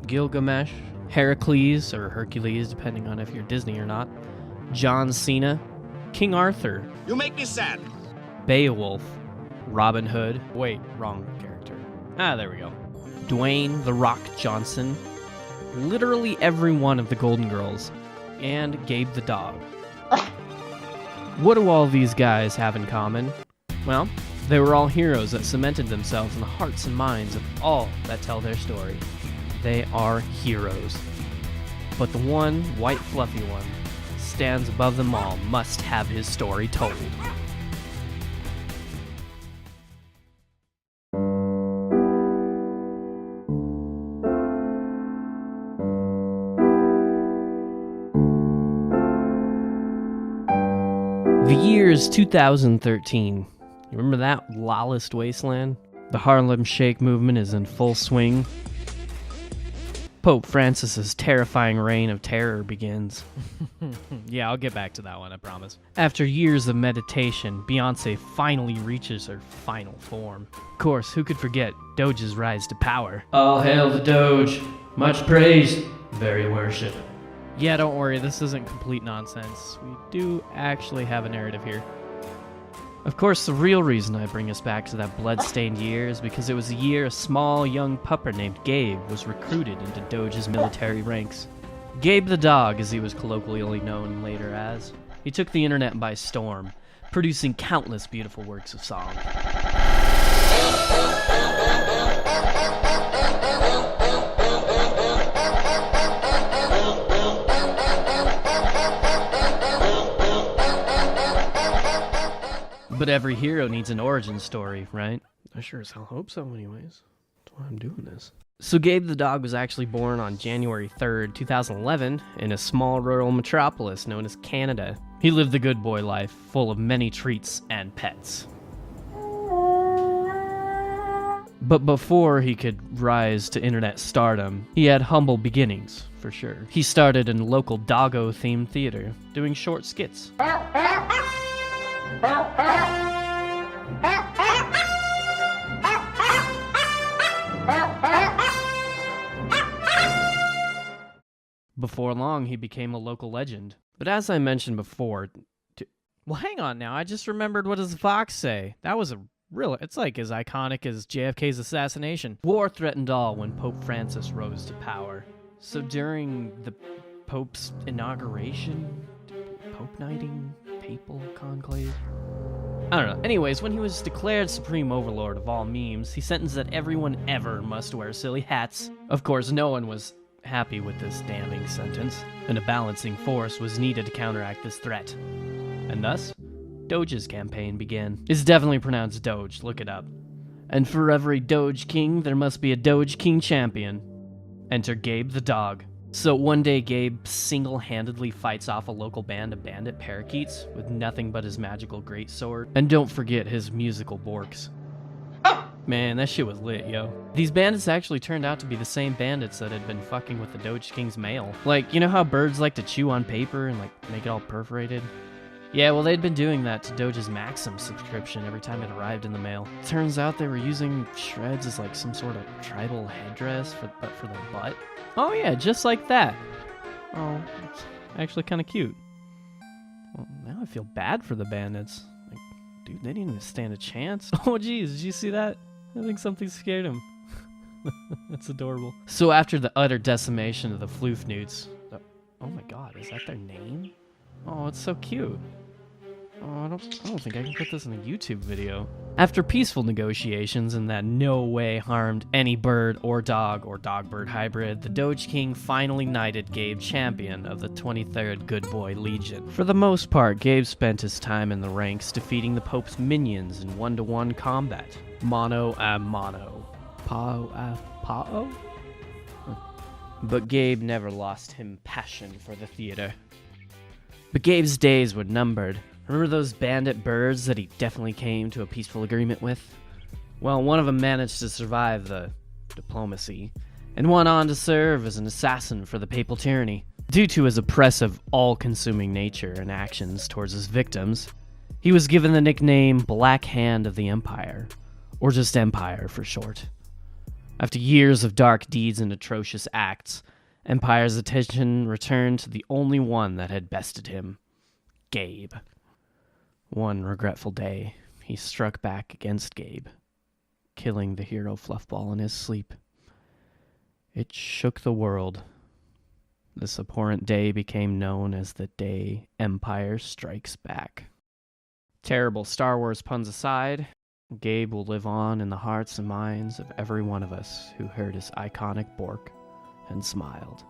Gilgamesh, Heracles, or Hercules, depending on if you're Disney or not, John Cena, King Arthur. You make me sad. Beowulf, Robin Hood. Wait, wrong character. There we go. Dwayne "The Rock" Johnson, literally every one of the Golden Girls, and Gabe the dog. What do all these guys have in common? Well, they were all heroes that cemented themselves in the hearts and minds of all that tell their story. They are heroes. But the one, white fluffy one, stands above them all, must have his story told. The year is 2013. You remember that lawless wasteland? The Harlem Shake movement is in full swing. Pope Francis's terrifying reign of terror begins. Yeah, I'll get back to that one, I promise. After years of meditation, Beyonce finally reaches her final form. Of course, who could forget Doge's rise to power? All hail the Doge, much praise, very worship. Yeah, don't worry, this isn't complete nonsense. We do actually have a narrative here. Of course, the real reason I bring us back to that blood-stained year is because it was the year a small young pupper named Gabe was recruited into Doge's military ranks. Gabe the dog, as he was colloquially known later as. He took the internet by storm, producing countless beautiful works of song. But every hero needs an origin story, right? I sure as hell hope so anyways. That's why I'm doing this. So Gabe the dog was actually born on January 3rd, 2011 in a small rural metropolis known as Canada. He lived the good boy life, full of many treats and pets. But before he could rise to internet stardom, he had humble beginnings, for sure. He started in local doggo-themed theater, doing short skits. Before long, he became a local legend. But as I mentioned before... Well, hang on now. I just remembered what does Fox say. That was a real... It's like as iconic as JFK's assassination. War threatened all when Pope Francis rose to power. So during the Pope's inauguration... Pope knighting? Papal conclave? I don't know. Anyways, when he was declared supreme overlord of all memes, he sentenced that everyone ever must wear silly hats. Of course, no one was happy with this damning sentence, and a balancing force was needed to counteract this threat. And thus, Doge's campaign began. It's definitely pronounced Doge, look it up. And for every Doge King, there must be a Doge King champion. Enter Gabe the dog. So one day Gabe single-handedly fights off a local band of bandit parakeets with nothing but his magical greatsword. And don't forget his musical Borks. Man, that shit was lit, yo. These bandits actually turned out to be the same bandits that had been fucking with the Doge King's mail. Like, you know how birds like to chew on paper and, like, make it all perforated? Yeah, well, they'd been doing that to Doge's Maxim subscription every time it arrived in the mail. Turns out they were using shreds as, like, some sort of tribal headdress, but for their butt. Oh, yeah, just like that. Oh, it's actually kind of cute. Well, now I feel bad for the bandits. Like, dude, they didn't even stand a chance. Oh, geez, did you see that? I think something scared him. That's adorable. So after the utter decimation of the Floofnewts... Oh my god, is that their name? Oh, it's so cute. Oh, I don't think I can put this in a YouTube video. After peaceful negotiations and that no way harmed any bird or dog-bird hybrid, the Doge King finally knighted Gabe champion of the 23rd Good Boy Legion. For the most part, Gabe spent his time in the ranks defeating the Pope's minions in one-to-one combat. Mono a mono. Pao a pao? But Gabe never lost him passion for the theater. But Gabe's days were numbered. Remember those bandit birds that he definitely came to a peaceful agreement with? Well, one of them managed to survive the diplomacy, and went on to serve as an assassin for the papal tyranny. Due to his oppressive, all-consuming nature and actions towards his victims, he was given the nickname Black Hand of the Empire, or just Empire for short. After years of dark deeds and atrocious acts, Empire's attention returned to the only one that had bested him, Gabe. One regretful day, he struck back against Gabe, killing the hero Fluffball in his sleep. It shook the world. This abhorrent day became known as the day Empire Strikes Back. Terrible Star Wars puns aside, Gabe will live on in the hearts and minds of every one of us who heard his iconic Bork and smiled.